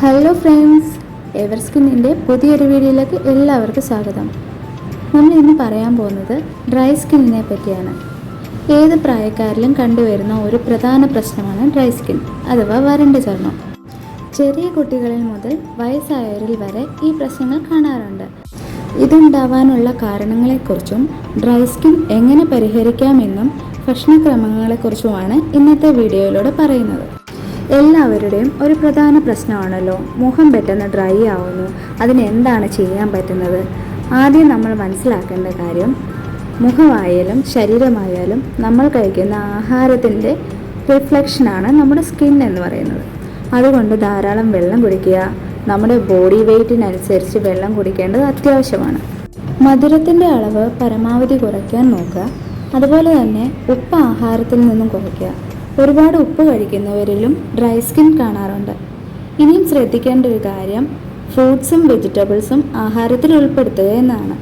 Hello friends, എവർസ്കിന്നിൻ്റെ പുതിയൊരു വീഡിയോയിലേക്ക് എല്ലാവർക്കും സ്വാഗതം. നമ്മൾ ഇന്ന് പറയാൻ പോകുന്നത് ഡ്രൈ സ്കിന്നിനെ പറ്റിയാണ്. ഏത് പ്രായക്കാരിലും കണ്ടുവരുന്ന ഒരു പ്രധാന പ്രശ്നമാണ് ഡ്രൈ സ്കിൻ അഥവാ വരണ്ട ചർമ്മം. ചെറിയ കുട്ടികളിൽ മുതൽ വയസ്സായവരിൽ വരെ ഈ പ്രശ്നങ്ങൾ കാണാറുണ്ട്. ഇതുണ്ടാവാനുള്ള കാരണങ്ങളെക്കുറിച്ചും ഡ്രൈ സ്കിൻ എങ്ങനെ പരിഹരിക്കാമെന്നും ഭക്ഷണക്രമങ്ങളെക്കുറിച്ചുമാണ് ഇന്നത്തെ വീഡിയോയിലൂടെ പറയുന്നത്. എല്ലാവരുടെയും ഒരു പ്രധാന പ്രശ്നമാണല്ലോ, മുഖം പെട്ടെന്ന് ഡ്രൈ ആവുന്നു. അതിന് എന്താണ് ചെയ്യാൻ പറ്റുന്നത്? ആദ്യം നമ്മൾ മനസ്സിലാക്കേണ്ട കാര്യം, മുഖമായാലും ശരീരമായാലും നമ്മൾ കഴിക്കുന്ന ആഹാരത്തിൻ്റെ റിഫ്ലക്ഷനാണ് നമ്മുടെ സ്കിൻ എന്ന് പറയുന്നത്. അതുകൊണ്ട് ധാരാളം വെള്ളം കുടിക്കുക. നമ്മുടെ ബോഡി വെയ്റ്റിനനുസരിച്ച് വെള്ളം കുടിക്കേണ്ടത് അത്യാവശ്യമാണ്. മധുരത്തിൻ്റെ അളവ് പരമാവധി കുറയ്ക്കാൻ നോക്കുക. അതുപോലെ തന്നെ ഉപ്പ് ആഹാരത്തിൽ നിന്നും കുറയ്ക്കുക. ഒരുപാട് ഉപ്പ് കഴിക്കുന്നവരിലും ഡ്രൈ സ്കിൻ കാണാറുണ്ട്. ഇനിയും ശ്രദ്ധിക്കേണ്ട ഒരു കാര്യം, ഫ്രൂട്ട്സും വെജിറ്റബിൾസും ആഹാരത്തിൽ ഉൾപ്പെടുത്തുക എന്നാണ്.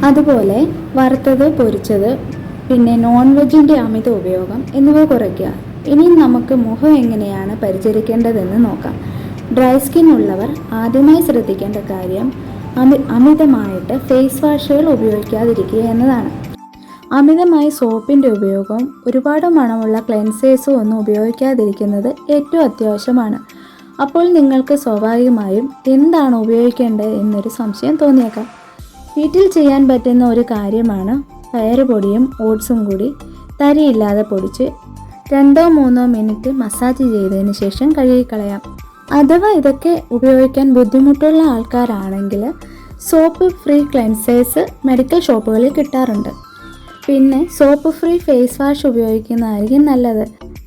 അതുപോലെ വറുത്തത്, പൊരിച്ചത്, പിന്നെ നോൺ വെജിൻ്റെ അമിത ഉപയോഗം എന്നിവ കുറയ്ക്കുക. ഇനിയും നമുക്ക് മുഖം എങ്ങനെയാണ് പരിചരിക്കേണ്ടതെന്ന് നോക്കാം. ഡ്രൈ സ്കിൻ ഉള്ളവർ ആദ്യമായി ശ്രദ്ധിക്കേണ്ട കാര്യം അമിതമായിട്ട് ഫേസ് വാഷുകൾ ഉപയോഗിക്കാതിരിക്കുക എന്നതാണ്. അമിതമായി സോപ്പിൻ്റെ ഉപയോഗവും ഒരുപാട് മണമുള്ള ക്ലെൻസേഴ്സും ഒന്നും ഉപയോഗിക്കാതിരിക്കുന്നത് ഏറ്റവും അത്യാവശ്യമാണ്. അപ്പോൾ നിങ്ങൾക്ക് സ്വാഭാവികമായും എന്താണ് ഉപയോഗിക്കേണ്ടത് എന്നൊരു സംശയം തോന്നിയേക്കാം. വീട്ടിൽ ചെയ്യാൻ പറ്റുന്ന ഒരു കാര്യമാണ് പയറുപൊടിയും ഓട്സും കൂടി തരിയില്ലാതെ പൊടിച്ച് 2-3 മിനിറ്റ് മസാജ് ചെയ്തതിന് ശേഷം കഴുകിക്കളയാം. അഥവാ ഇതൊക്കെ ഉപയോഗിക്കാൻ ബുദ്ധിമുട്ടുള്ള ആൾക്കാരാണെങ്കിൽ സോപ്പ് ഫ്രീ ക്ലെൻസേഴ്സ് മെഡിക്കൽ ഷോപ്പുകളിൽ കിട്ടാറുണ്ട്. പിന്നെ സോപ്പ് ഫ്രീ ഫേസ് വാഷ് ഉപയോഗിക്കുന്നതായിരിക്കും നല്ലത്.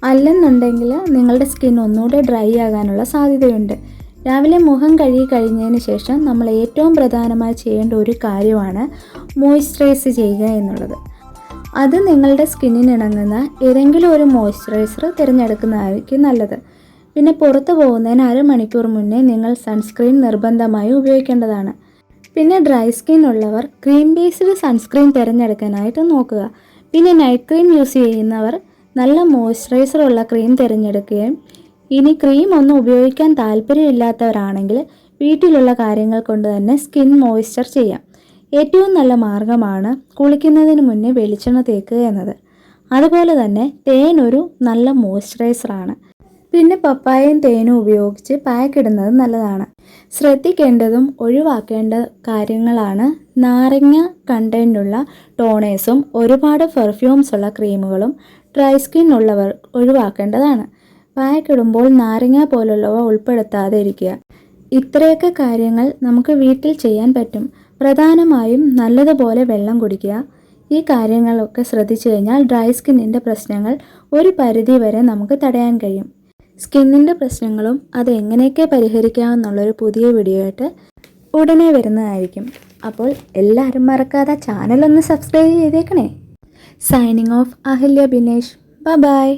അല്ലെന്നുണ്ടെങ്കിൽ നിങ്ങളുടെ സ്കിൻ ഒന്നുകൂടെ ഡ്രൈ ആകാനുള്ള സാധ്യതയുണ്ട്. രാവിലെ മുഖം കഴുകി കഴിഞ്ഞതിന് ശേഷം നമ്മൾ ഏറ്റവും പ്രധാനമായി ചെയ്യേണ്ട ഒരു കാര്യമാണ് മോയ്സ്ചറൈസ് ചെയ്യുക എന്നുള്ളത്. അത് നിങ്ങളുടെ സ്കിന്നിനിണങ്ങുന്ന ഏതെങ്കിലും ഒരു മോയ്സ്ചറൈസർ തിരഞ്ഞെടുക്കുന്നതായിരിക്കും നല്ലത്. പിന്നെ പുറത്ത് പോകുന്നതിന് അരമണിക്കൂർ മുന്നേ നിങ്ങൾ സൺസ്ക്രീൻ നിർബന്ധമായും ഉപയോഗിക്കേണ്ടതാണ്. പിന്നെ ഡ്രൈ സ്കിൻ ഉള്ളവർ ക്രീം ബേസ്ഡ് സൺസ്ക്രീൻ തിരഞ്ഞെടുക്കാനായിട്ട് നോക്കുക. പിന്നെ നൈറ്റ് ക്രീം യൂസ് ചെയ്യുന്നവർ നല്ല മോയ്സ്ചറൈസർ ഉള്ള ക്രീം തിരഞ്ഞെടുക്കുകയും, ഇനി ക്രീം ഒന്നും ഉപയോഗിക്കാൻ താല്പര്യമില്ലാത്തവരാണെങ്കിൽ വീട്ടിലുള്ള കാര്യങ്ങൾ കൊണ്ട് തന്നെ സ്കിൻ മോയ്സ്ചർ ചെയ്യാം. ഏറ്റവും നല്ല മാർഗ്ഗമാണ് കുളിക്കുന്നതിന് മുന്നേ വെളിച്ചെണ്ണ തേക്കുക എന്നത്. അതുപോലെ തന്നെ തേൻ ഒരു നല്ല മോയ്സ്ചറൈസറാണ്. പിന്നെ പപ്പായയും തേനും ഉപയോഗിച്ച് പാക്ക് ഇടുന്നത് നല്ലതാണ്. ശ്രദ്ധിക്കേണ്ടതും ഒഴിവാക്കേണ്ട കാര്യങ്ങളാണ് നാരങ്ങ കണ്ടൻ്റുള്ള ടോണേഴ്സും ഒരുപാട് പെർഫ്യൂംസ് ഉള്ള ക്രീമുകളും ഡ്രൈ സ്കിൻ ഉള്ളവർ ഒഴിവാക്കേണ്ടതാണ്. പാക്ക് ഇടുമ്പോൾ നാരങ്ങ പോലുള്ളവ ഉൾപ്പെടുത്താതെ ഇരിക്കുക. ഇത്രയൊക്കെ കാര്യങ്ങൾ നമുക്ക് വീട്ടിൽ ചെയ്യാൻ പറ്റും. പ്രധാനമായും നല്ലതുപോലെ വെള്ളം കുടിക്കുക. ഈ കാര്യങ്ങളൊക്കെ ശ്രദ്ധിച്ചു കഴിഞ്ഞാൽ ഡ്രൈ സ്കിന്നിൻ്റെ പ്രശ്നങ്ങൾ ഒരു പരിധി വരെ നമുക്ക് തടയാൻ കഴിയും. സ്കിന്നിൻ്റെ പ്രശ്നങ്ങളും അത് എങ്ങനെയൊക്കെ പരിഹരിക്കാമെന്നുള്ളൊരു പുതിയ വീഡിയോ ആയിട്ട് ഉടനെ വരുന്നതായിരിക്കും. അപ്പോൾ എല്ലാവരും മറക്കാതെ ചാനലൊന്ന് സബ്സ്ക്രൈബ് ചെയ്തേക്കണേ. Signing off, Ahalya Binesh. By.